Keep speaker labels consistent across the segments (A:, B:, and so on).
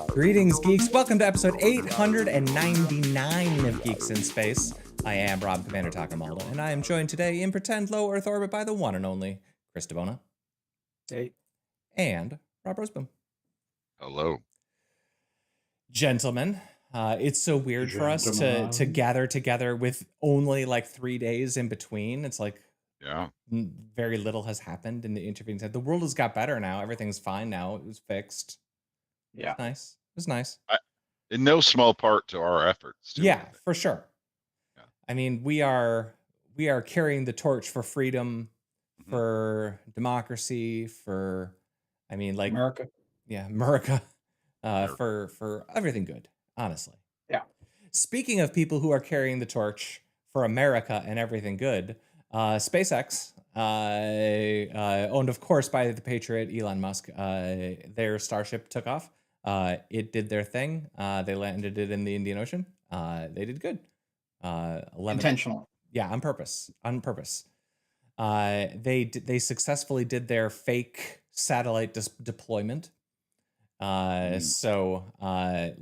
A: Greetings, geeks. Welcome to episode 899 of Geeks in Space. I am Rob Commander Takamalda, and I am joined today in pretend low Earth orbit by the one and only Chris DeBona.
B: Hey.
A: And Rob Roseboom.
C: Hello.
A: Gentlemen, it's so weird for us to gather together with only like 3 days in between. It's like very little has happened in the intervening time. The world has got better now. Everything's fine now. It was fixed.
B: Yeah.
A: It's nice. It was nice.
C: In no small part to our efforts.
A: Yeah, for sure. Yeah. I mean, we are carrying the torch for freedom, for democracy, for
B: America.
A: Yeah, America. For everything good, honestly.
B: Yeah.
A: Speaking of people who are carrying the torch for America and everything good, SpaceX, owned of course by the patriot Elon Musk, their starship took off. It did their thing. They landed it in the Indian Ocean. They did good.
B: Intentional.
A: Yeah, on purpose. They successfully did their fake satellite deployment. So I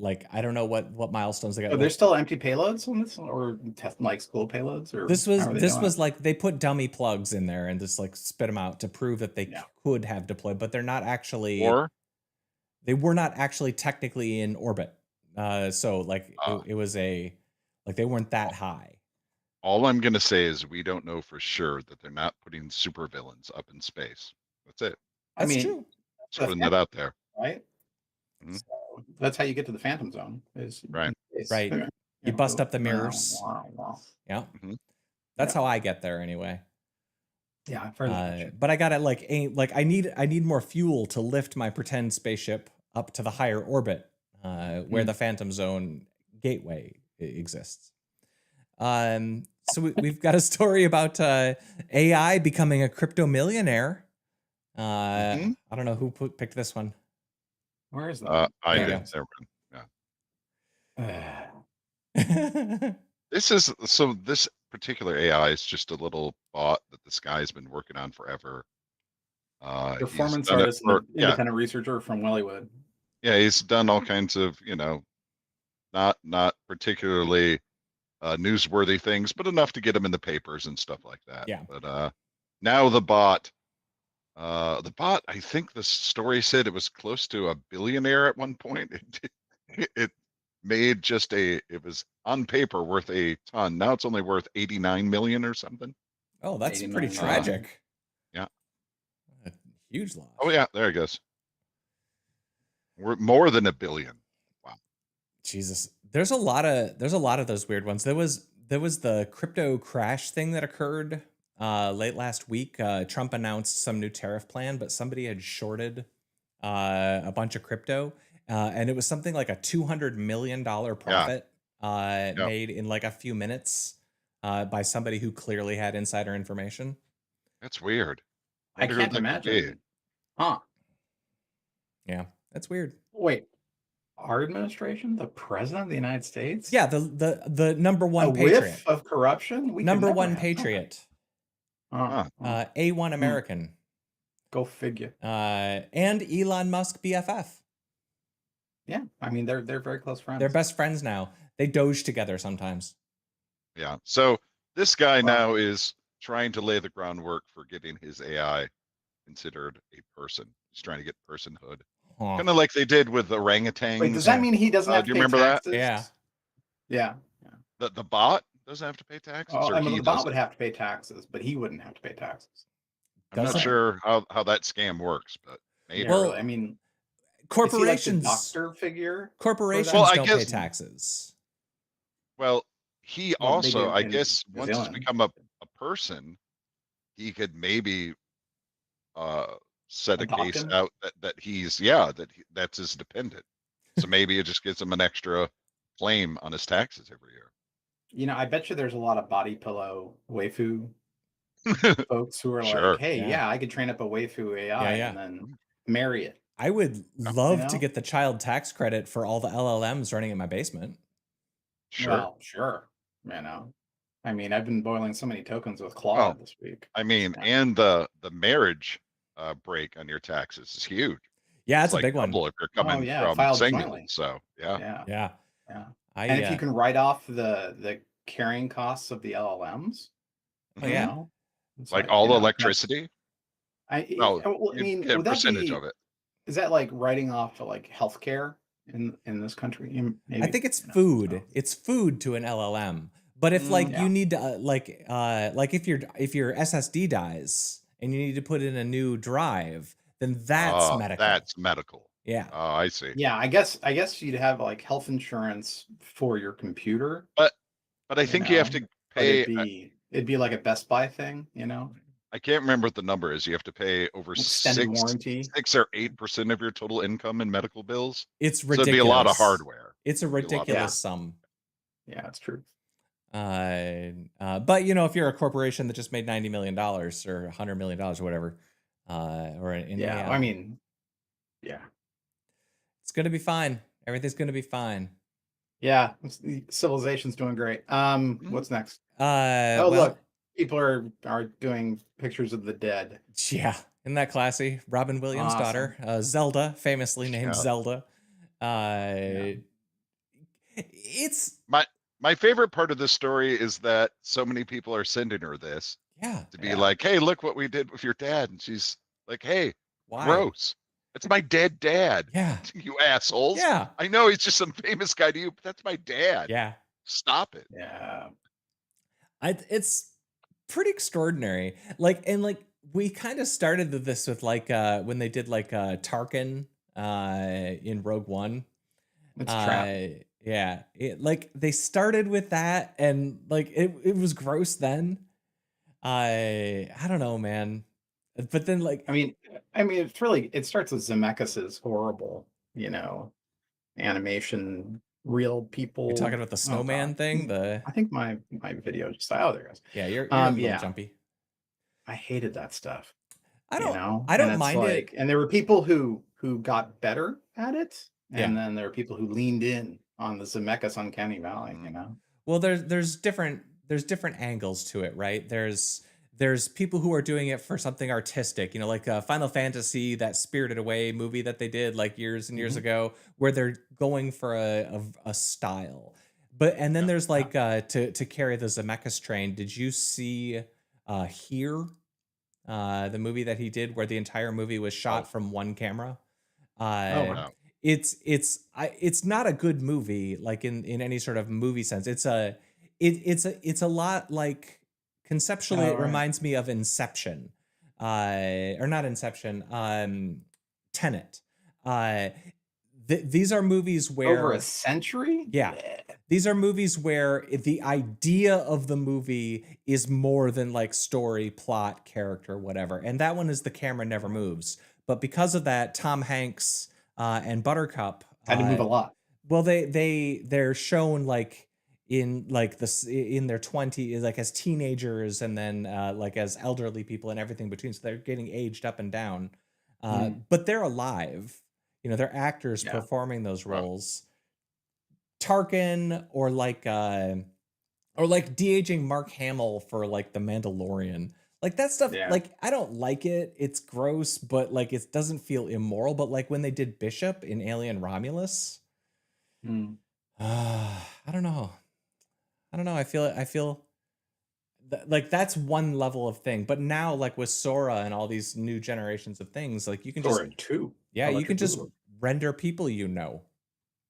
A: don't know what milestones they got.
B: Are there still empty payloads on this, or test like school payloads? Or
A: this was like they put dummy plugs in there and just like spit them out to prove that they could have deployed, but they're not actually. They were not actually technically in orbit. So like it was they weren't that high.
C: All I'm gonna say is we don't know for sure that they're not putting supervillains up in space. That's it.
A: That's true.
C: Just putting that out there.
B: Right. So that's how you get to the Phantom Zone. Is
C: right.
A: Right. You bust up the mirrors. Yeah. That's how I get there anyway.
B: Yeah, I've heard that.
A: But I gotta I need more fuel to lift my pretend spaceship up to the higher orbit where the Phantom Zone gateway exists. So we've got a story about AI becoming a crypto millionaire. I don't know who picked this one.
B: Where is that?
C: I did. Yeah. This particular AI is just a little bot that this guy's been working on forever.
B: Performance artist, independent researcher from Wellywood.
C: Yeah, he's done all kinds of, not particularly newsworthy things, but enough to get him in the papers and stuff like that.
A: Yeah.
C: But now the bot, I think the story said it was close to a billionaire at one point. It made it was on paper worth a ton. Now it's only worth 89 million or something.
A: Oh, that's pretty tragic.
C: Yeah.
A: A huge loss.
C: Oh yeah, there it goes. We're more than a billion. Wow.
A: Jesus. There's a lot of those weird ones. There was the crypto crash thing that occurred late last week. Trump announced some new tariff plan, but somebody had shorted a bunch of crypto. And it was something like a $200 million profit made in like a few minutes by somebody who clearly had insider information.
C: That's weird.
B: I can't imagine. Huh.
A: Yeah, that's weird.
B: Wait, our administration, the president of the United States?
A: Yeah, the number one patriot.
B: Whiff of corruption?
A: Number one patriot. A1 American.
B: Go figure.
A: And Elon Musk BFF.
B: Yeah, I mean they're very close friends.
A: They're best friends now. They doge together sometimes.
C: Yeah. So this guy now is trying to lay the groundwork for getting his AI considered a person. He's trying to get personhood, kind of like they did with orangutans.
B: Wait, does that mean he doesn't have to pay taxes?
A: That?
C: Yeah. The bot doesn't have to pay taxes.
B: Oh, the bot would have to pay taxes, but he wouldn't have to pay taxes.
C: I'm not sure how that scam works, but maybe.
B: Well, I mean.
A: Corporations,
B: doctor figure.
A: Corporations don't pay taxes.
C: Well, he also, I guess, once he's become a person, he could maybe set a case out that he's that's his dependent. So maybe it just gives him an extra claim on his taxes every year.
B: I bet you there's a lot of body pillow waifu folks who are like, hey, I could train up a waifu AI and then marry it.
A: I would love to get the child tax credit for all the LLMs running in my basement.
B: Sure. Well, sure. I mean, I've been boiling so many tokens with Claude
C: Well,
B: this week.
C: I mean,
B: Yeah.
C: and the marriage break on your taxes is huge.
A: Yeah,
C: It's
A: it's a
C: like
A: big one.
C: double if you're
B: Oh
C: coming
B: yeah,
C: from
B: filed
C: single.
B: jointly.
C: So yeah.
B: Yeah.
A: Yeah.
B: Yeah.
A: I
B: And if you can write off the carrying costs of the LLMs,
A: Oh
C: Mhm.
B: you
A: yeah.
B: know, it's
C: Like
B: you
C: all the
B: know,
C: electricity. Well,
B: well, I
C: you
B: mean,
C: get a
B: would that
C: percentage
B: be,
C: of it.
B: is that like writing off like healthcare in this country?
A: I
B: Maybe,
A: think it's food.
B: so.
A: It's food to an LLM. But if like you
B: Yeah.
A: need to like if your SSD dies and you need to put in a new drive, then that's medical.
C: That's medical.
A: Yeah.
C: Oh, I see.
B: Yeah, I guess you'd have like health insurance for your computer,
C: But I think you have to
B: but
C: pay.
B: it'd be like a Best Buy thing,
C: I can't remember what the number is. You have to pay over
B: extended warranty.
C: 6 or 8% of your total income in medical bills.
A: It's
C: So it'd
A: ridiculous.
C: be a lot of hardware.
A: It's a ridiculous sum.
B: Yeah, that's true.
A: But if you're a corporation that just made $90 million or $100 million or whatever, or in AI,
B: I mean, yeah,
A: it's gonna be fine. Everything's gonna be fine.
B: Yeah, civilization's doing great. What's next?
A: Well,
B: look, people are doing pictures of the dead.
A: Yeah, isn't that classy? Robin Williams' daughter, Zelda, famously named Zelda. It's
C: my favorite part of this story is that so many people are sending her this.
A: Yeah.
C: To be like, hey, look what we did with your dad. And she's like, hey,
A: why?
C: Gross. It's my dead dad.
A: Yeah.
C: You assholes.
A: Yeah.
C: I know he's just some famous guy to you, but that's my dad.
A: Yeah.
C: Stop it.
B: Yeah.
A: It's pretty extraordinary. We kind of started this with when they did Tarkin in Rogue One.
B: It's a trap.
A: Yeah. They started with that and it was gross then. I don't know, man. But then
B: I mean it starts with Zemeckis's horrible, animation, real people.
A: You're talking about the snowman thing?
B: I think my video just there it goes.
A: Yeah, you're a little jumpy.
B: I hated that stuff.
A: I don't mind it.
B: And there were people who got better at it, and then there were people who leaned in on the Zemeckis Uncanny Valley,
A: Well, there's different angles to it, right? There's people who are doing it for something artistic, like Final Fantasy, that Spirited Away movie that they did years and years ago, where they're going for a style. And then there's to carry the Zemeckis train. Did you see Here? The movie that he did where the entire movie was shot from one camera.
C: Wow.
A: It's not a good movie in any sort of movie sense. It's a lot like conceptually it reminds me of Inception. Or not Inception, Tenet. These are movies where
B: over a century?
A: Yeah. These are movies where the idea of the movie is more than story, plot, character, whatever. And that one is the camera never moves. But because of that, Tom Hanks and Buttercup
B: had to move a lot.
A: Well, they're shown in in their 20s, as teenagers, and then as elderly people and everything between. So they're getting aged up and down. But they're alive. They're actors performing those roles. Tarkin or de-aging Mark Hamill for The Mandalorian. That stuff, I don't like it. It's gross, but it doesn't feel immoral. But when they did Bishop in Alien Romulus, I don't know. I feel that's one level of thing. But now with Sora and all these new generations of things, you can
B: Sora
A: just
B: 2.
A: Yeah, you can just render people,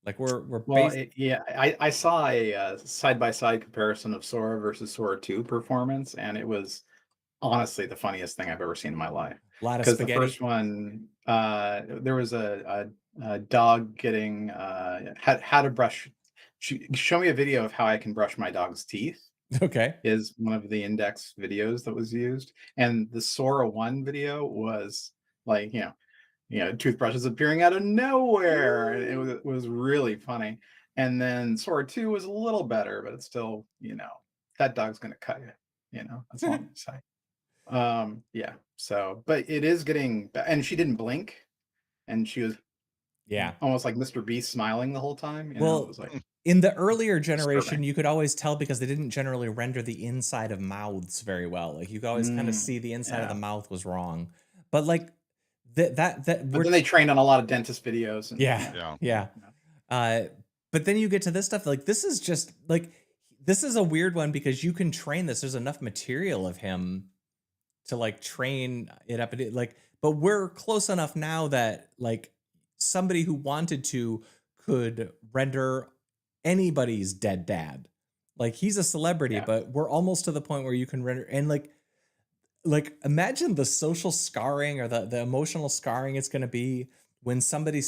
B: I saw a side-by-side comparison of Sora versus Sora 2 performance, and it was honestly the funniest thing I've ever seen in my life.
A: A lot of
B: Because
A: spaghetti.
B: the first one, there was a dog getting how to brush. Show me a video of how I can brush my dog's teeth.
A: Okay.
B: Is one of the index videos that was used, and the Sora 1 video was toothbrushes appearing out of nowhere. And it was really funny. And then Sora 2 was a little better, but it's still, that dog's gonna cut you. That's all I'm gonna say. Yeah. So, but it is getting, and she didn't blink, and she was
A: almost
B: like Mr. Beast smiling the whole time.
A: Well,
B: it was
A: In the earlier generation,
B: disturbing.
A: you could always tell because they didn't generally render the inside of mouths very well. Like, you could always kinda
B: Mm,
A: see the inside of the
B: yeah.
A: mouth was wrong. But, like, that
B: But
A: we're
B: then they trained on a lot of dentist videos and
A: yeah,
B: yeah,
C: Yeah.
A: yeah.
B: yeah.
A: Uh, but then you get to this stuff, like, this is just, like, this is a weird one because you can train this. There's enough material of him to, like, train it up, and it, like, but we're close enough now that, like, somebody who wanted to could render anybody's dead dad. Like, he's a celebrity,
B: Yeah.
A: but we're almost to the point where you can render, and, like, imagine the social scarring or the emotional scarring it's gonna be when somebody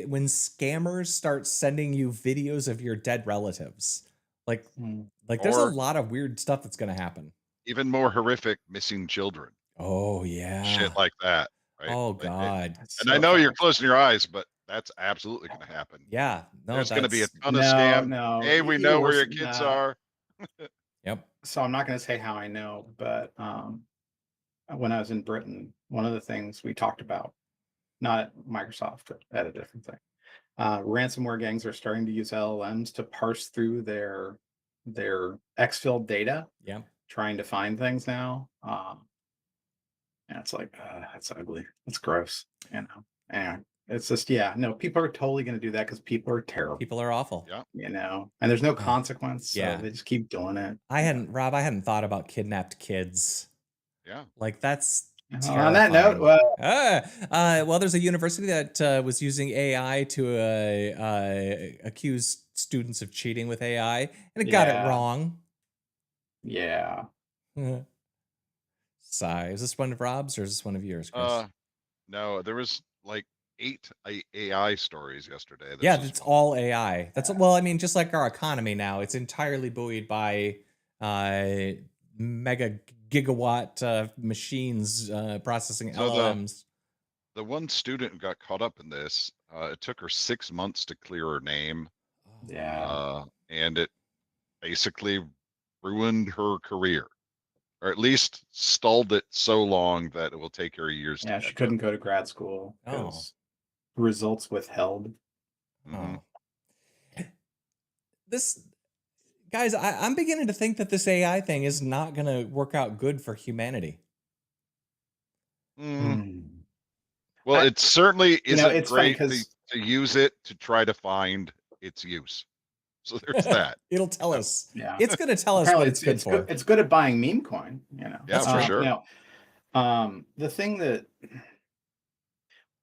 A: when scammers start sending you videos of your dead relatives. Like
B: Mm.
A: there's a
C: Or
A: lot of weird stuff that's gonna happen.
C: even more horrific, missing children,
A: Oh,
C: shit
A: yeah.
C: like that, right?
A: Oh,
C: Like,
A: god.
B: That's
C: and I
B: so
C: know you're
B: fast.
C: closing your eyes, but that's absolutely gonna happen.
A: Yeah. No,
C: There's gonna be a
A: that's
C: ton of
B: No,
C: scams.
B: no,
C: "Hey, we
B: even
C: know where
B: worse
C: your
B: than
C: kids
B: that.
C: are."
A: yep.
B: So I'm not gonna say how I know, but, when I was in Britain, one of the things we talked about, not at Microsoft, but at a different thing, ransomware gangs are starting to use LLMs to parse through their exfil data,
A: Yep.
B: trying to find things now. And it's like, that's ugly. That's gross. You know. And it's just, yeah, no, people are totally going to do that because people are terrible.
A: People are awful.
C: Yeah,
B: You know, and there's no
A: Ugh,
B: consequence, so
A: yeah.
B: they just keep doing it.
A: I hadn't thought about kidnapped kids.
C: yeah.
A: Like, that's
B: On that note,
A: terrifying.
B: well,
A: Well, there's a university that was using AI to accuse students of cheating with AI, and it got it
B: yeah,
A: wrong.
B: yeah.
A: Sigh. Is this one of Rob's or is this one of yours, Chris?
C: Uh, no, there was, like, 8 AI stories yesterday.
A: Yeah,
C: This was
A: that's
C: one of
A: all
C: them.
A: AI. That's,
B: Yeah.
A: well, I mean, just like our economy now, it's entirely buoyed by uh, mega gigawatt machines processing
C: So the
A: LLMs.
C: the one student who got caught up in this, it took her 6 months to clear her name,
B: Yeah.
C: and it basically ruined her career, or at least stalled it so long that it will take her years to
B: Yeah, she
C: catch up.
B: couldn't go to grad school
A: Oh,
B: because results withheld.
C: Mhm.
A: oh. This guys, I'm beginning to think that this AI thing is not going to work out good for humanity.
C: Mm,
B: Hmm.
C: well,
B: I,
C: it certainly isn't
B: it's funny
C: great to
B: because
C: use it to try to find its use. So there's that.
A: It'll tell
C: So,
A: us.
B: yeah,
A: It's going to tell us what
B: apparently
A: it's good
B: it's good.
A: for.
B: It's good at buying meme coin. You know,
C: yeah,
A: That's
C: for
A: true.
C: sure.
B: now the thing that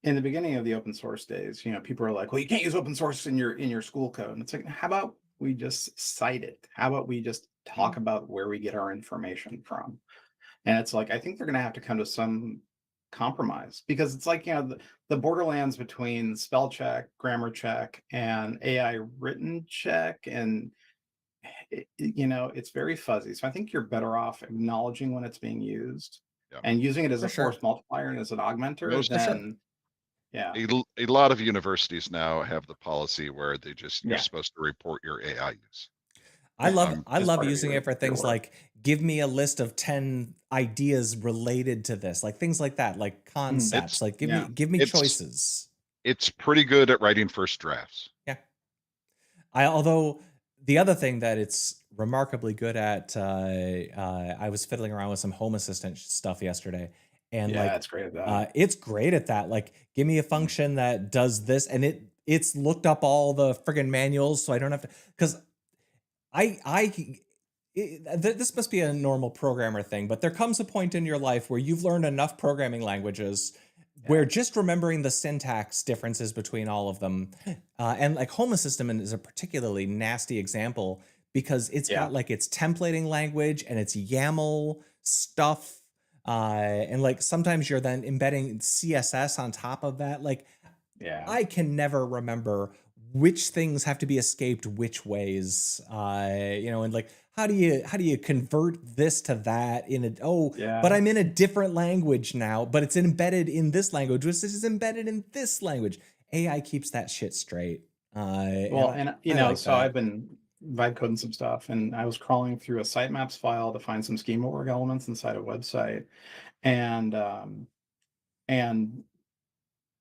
B: in the beginning of the open source days, people are like, well, you can't use open source in your school code. And it's like, how about we just cite it? How about we just
C: Mhm.
B: talk about where we get our information from? And it's like, I think they're going to have to come to some compromise because it's like, the borderlands between spell check, grammar check, and AI written check. And, it's very fuzzy. So I think you're better off acknowledging when it's being used
C: Yeah.
B: and using it as
A: For
B: a force
A: sure.
B: multiplier and as an augmenter
A: For
C: Most
A: sure.
B: than, yeah,
C: a lot of universities now have the policy where you're
B: yeah,
C: supposed to report your AI use.
B: yeah,
A: I
B: as
A: love
B: part of
A: using it for
B: your
A: things
B: work.
A: like give me a list of 10 ideas related to this, like things like that, like
B: Mm,
A: concepts,
C: It's
A: like
B: yeah,
A: give me
C: it's
A: choices.
C: it's pretty good at writing first drafts.
A: Yeah. Although the other thing that it's remarkably good at, I was fiddling around with some Home Assistant stuff yesterday, and
B: yeah,
A: like,
B: it's great at that.
A: it's great at that. Like, give me a
B: Mm,
A: function that does this, and it's looked up all the friggin' manuals, so I don't have to. Because this must be a normal programmer thing, but there comes a point in your life where you've learned enough programming languages
B: yeah,
A: where just remembering the syntax differences between all of them, and like Home Assistant is a particularly nasty example because it's
B: yeah,
A: got like its templating language and its YAML stuff, and like sometimes you're then embedding CSS on top of that. Like,
B: yeah.
A: I can never remember which things have to be escaped which ways. And like how do you convert this to that in a, oh, but
B: Yeah.
A: I'm in a different language now, but it's embedded in this language, which is embedded in this language. AI keeps that shit straight. And
B: Well, and
A: I like
B: so I've
A: that.
B: been vibe coding some stuff, and I was crawling through a sitemaps file to find some schema org elements inside a website, and and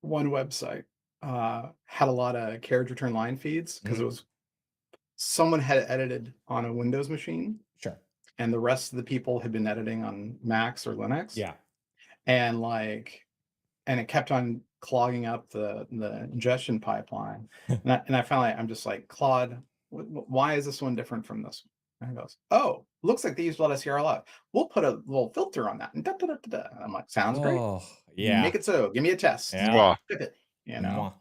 B: one website had a lot of carriage return line feeds because it
A: Mhm.
B: was someone had edited on a Windows machine,
A: Sure.
B: and the rest of the people had been editing on Macs or Linux.
A: Yeah.
B: And and it kept on clogging up the ingestion pipeline. And I finally, I'm just like, Claude, why is this one different from this one? And he goes, oh, looks like they used a lot of CRLF. We'll put a little filter on that. And, da, da, da, da, da. And I'm like, sounds great.
A: Oh, yeah.
B: Make it so. Give me a test.
A: Yeah.
B: Ship it,
A: Mwah.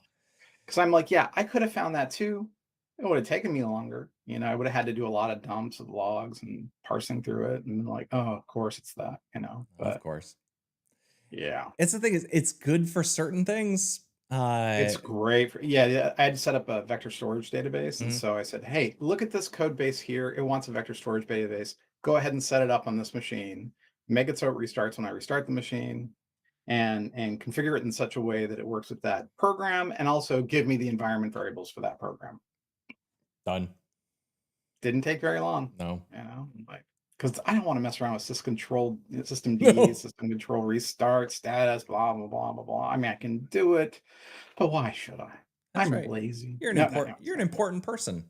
B: Because I'm like, yeah, I could have found that too. It would have taken me longer. I would have had to do a lot of dumps of logs and parsing through it. And like, oh, of course it's that, But
A: Of course.
B: yeah.
A: It's the thing is, it's good for certain things.
B: It's great for, yeah. I had to set up a vector storage database. And so I said, hey, look at this code base here. It wants a vector storage database. Go ahead and set it up on this machine. Make it so it restarts when I restart the machine. And configure it in such a way that it works with that program, and also give me the environment variables for that program.
A: Done.
B: Didn't take very long.
A: No.
B: Like, because I don't want to mess around with system D, system control restart, status, blah, blah, blah, blah, blah. I mean, I can do it, but why should I?
A: That's
B: I'm
A: right.
B: lazy.
A: You're an important person.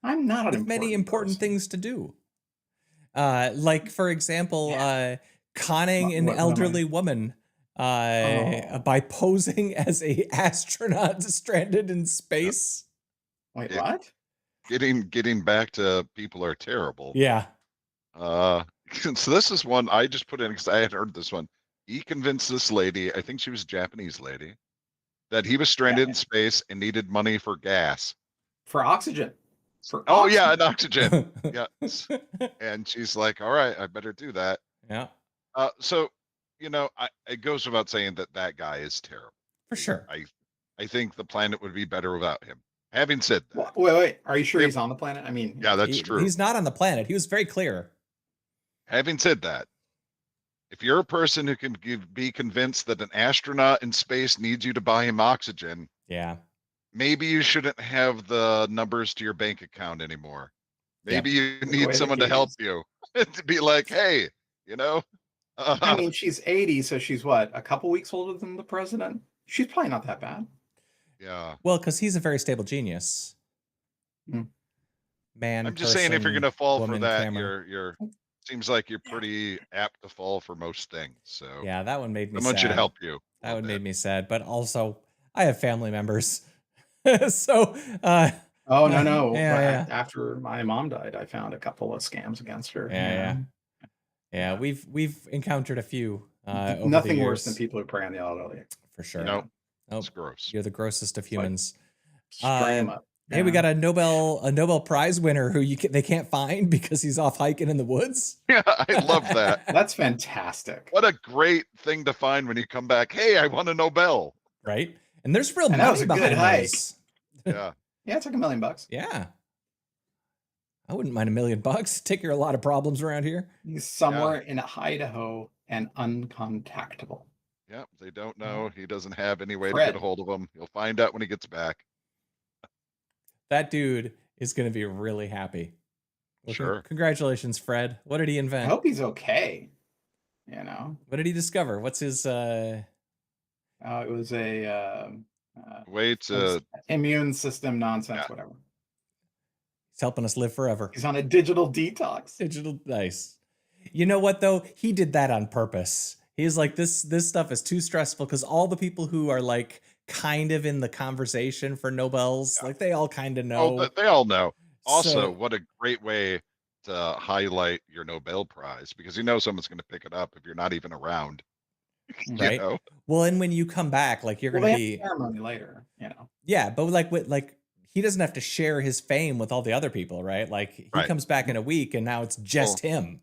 B: I'm not
A: with many important things to do. Like, for example, conning an elderly woman by posing as a astronaut stranded in space.
B: Wait, what?
C: Getting back to people are terrible.
A: Yeah.
C: So this is one I just put in because I had heard this one. He convinced this lady, I think she was a Japanese lady, that he was stranded in space and needed money for gas.
B: For oxygen.
C: Yeah, and oxygen. Yes. And she's like, all right, I better do that.
A: Yeah.
C: So, it goes without saying that guy is terrible.
A: For sure.
C: I think the planet would be better without him. Having said that.
B: Wait. Are you sure he's on the planet? I mean,
C: yeah, that's true.
A: He's not on the planet. He was very clear.
C: Having said that, if you're a person who can be convinced that an astronaut in space needs you to buy him oxygen,
A: yeah,
C: maybe you shouldn't have the numbers to your bank account anymore. Maybe you need someone to help you to be like, hey,
B: I mean, she's 80, so she's what, a couple weeks older than the president? She's probably not that bad.
C: Yeah.
A: Well, because he's a very stable genius. Man,
C: I'm just saying, if you're gonna fall for that, you're seems like you're pretty apt to fall for most things. So
A: yeah, that one made me
C: someone
A: sad.
C: should help you.
A: That one made me sad, but also I have family members. So
B: oh no.
A: Yeah.
B: After my mom died, I found a couple of scams against her.
A: Yeah, we've encountered a few. Over
B: Nothing
A: the years.
B: worse than people who prey on the elderly.
A: For sure.
C: Nope. It's gross.
A: You're the grossest of humans.
B: String him up.
A: Hey, we got a Nobel Prize winner who they can't find because he's off hiking in the woods.
C: Yeah, I love that.
B: That's fantastic.
C: What a great thing to find when you come back. Hey, I won a Nobel.
A: Right, and there's real money
B: that was a
A: behind
B: good hike.
A: those.
C: Yeah.
B: Yeah, it's like $1 million.
A: Yeah, I wouldn't mind $1 million. Take care of a lot of problems around here.
B: He's somewhere in Idaho and uncontactable.
C: Yep, they don't know. He doesn't have any way to get a hold of him. You'll find out when he gets back.
A: That dude is going to be really happy. Well,
C: sure.
A: Congratulations, Fred. What did he invent?
B: I hope he's okay.
A: What did he discover? What's his
B: it was a
C: way to
B: immune system nonsense, whatever.
A: He's helping us live forever.
B: He's on a digital detox.
A: Nice. You know what though? He did that on purpose. He's like, this stuff is too stressful because all the people who are like kind of in the conversation for Nobels, like they all kind of know.
C: Oh, they all know. Also, what a great way to highlight your Nobel Prize, because someone's going to pick it up if you're not even around.
A: Right. Well, and when you come back, like you're going to be
B: ceremony later.
A: Yeah, but like he doesn't have to share his fame with all the other people, right? Like he comes back in a week, and now it's just him.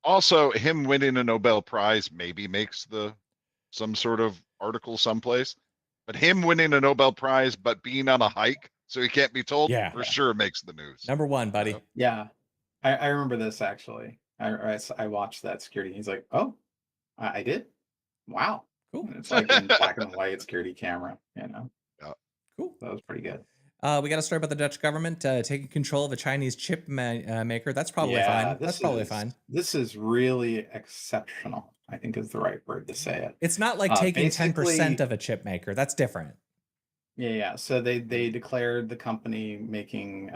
C: Also, him winning a Nobel Prize maybe makes some sort of article someplace, but him winning a Nobel Prize but being on a hike so he can't be told, for sure makes the news.
A: Number one, buddy.
B: Yeah, I remember this actually. I watched that security. He's like, oh, I did. Wow, cool. And it's like in black and white security camera.
C: Yeah.
A: Cool.
B: That was pretty good.
A: We got a story about the Dutch government taking control of a Chinese chip maker. That's probably fine. That's probably fine.
B: This is really exceptional, I think is the right word to say it.
A: It's not like taking 10% of a chip maker. That's different.
B: Yeah. So they declared the company making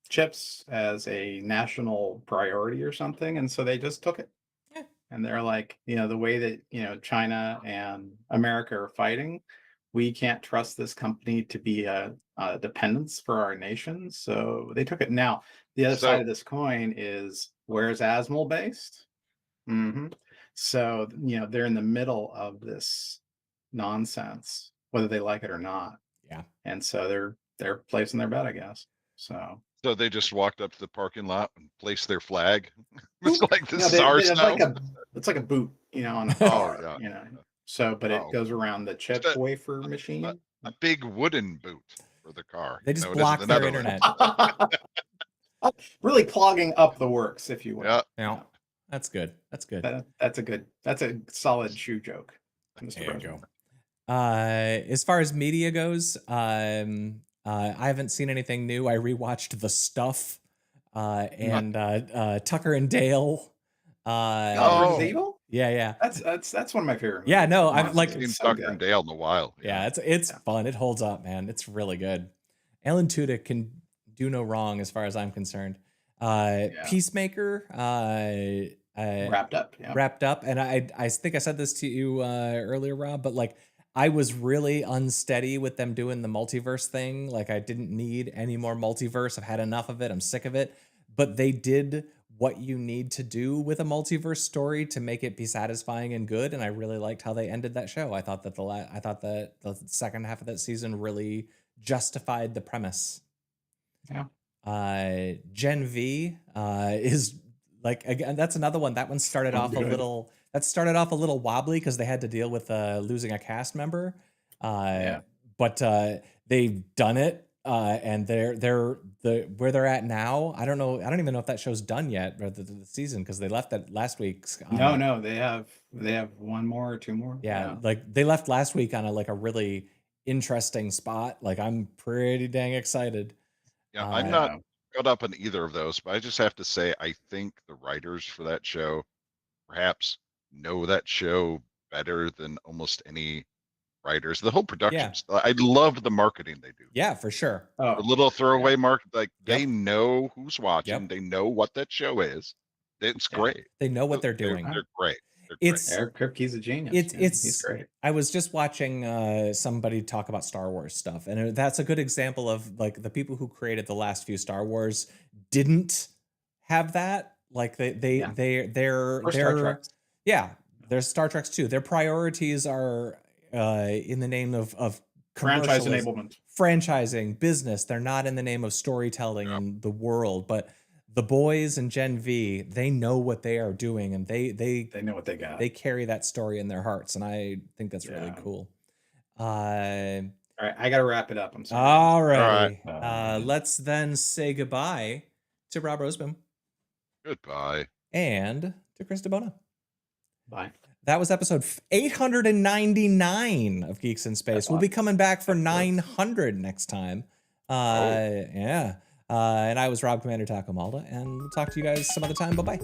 B: chips as a national priority or something, and so they just took it.
A: Yeah.
B: And they're like, the way that China and America are fighting, we can't trust this company to be a dependence for our nation, so they took it. Now, the other side
C: So
B: of this coin is, where's Asmol based? So they're in the middle of this nonsense, whether they like it or not.
A: Yeah.
B: And so they're placing their bet, I guess. So
C: they just walked up to the parking lot and placed their flag. It's like, this is
B: they,
C: ours
B: it's
C: now.
B: like a boot, on a
C: Oh,
B: car,
C: yeah.
B: So, but it
C: Oh,
B: goes around the chip
C: Just
B: wafer machine.
C: a big wooden boot for the car.
A: They just
C: No, it
A: block
C: isn't
A: their
C: another one.
A: internet.
B: Really clogging up the works, if you will.
C: Yeah.
A: Yeah. That's good. That's good.
B: That's a solid shoe joke, Mr.
A: There you
B: President.
A: go. As far as media goes, I haven't seen anything new. I rewatched The Stuff, and Tucker and Dale.
B: Versus Evil?
A: Yeah.
B: That's one of my favorite movies.
A: Yeah, no, I've
C: I've seen Tucker and Dale in a while.
A: Yeah, it's fun. It holds up, man. It's really good. Alan Tudyk can do no wrong as far as I'm concerned. Peacemaker,
B: wrapped up,
A: and I think I said this to you earlier, Rob, but like I was really unsteady with them doing the multiverse thing. Like I didn't need any more multiverse. I've had enough of it. I'm sick of it. But they did what you need to do with a multiverse story to make it be satisfying and good, and I really liked how they ended that show. I thought that the second half of that season really justified the premise.
B: Yeah.
A: Gen V is like, again, that's another one. That one started off a little wobbly because they had to deal with losing a cast member. But they've done it, and they're where they're at now. I don't know. I don't even know if that show's done yet, or the season, because they left that last week.
B: No, they have one more or two more.
A: Yeah, like they left last week on a really interesting spot. Like I'm pretty dang excited.
C: Yeah, I'm not caught up in either of those, but I just have to say, I think the writers for that show perhaps know that show better than almost any writers. The whole production, I love the marketing they do.
A: Yeah, for sure.
C: The little throwaway market, like they know who's watching, they know what that show is. It's great.
A: They know what they're doing.
C: They're great.
B: Eric Kripke's a genius. He's great.
A: I was just watching somebody talk about Star Wars stuff, and that's a good example of like the people who created the last few Star Wars didn't have that. Like they're
B: Star Trek.
A: Yeah, there's Star Treks too. Their priorities are in the name of
B: franchise enablement,
A: franchising, business. They're not in the name of storytelling and the world. But the boys and Gen V, they know what they are doing, and they
B: know what they got.
A: They carry that story in their hearts, and I think that's really cool. All
B: right, I gotta wrap it up. I'm sorry.
A: All right. Let's then say goodbye to Rob Rosebom.
C: Goodbye.
A: And to Chris DeBona.
B: Bye.
A: That was episode 899 of Geeks in Space. We'll be coming back for 900 next time. And I was Rob Commander Taco Malda, and we'll talk to you guys some other time. Bye-bye.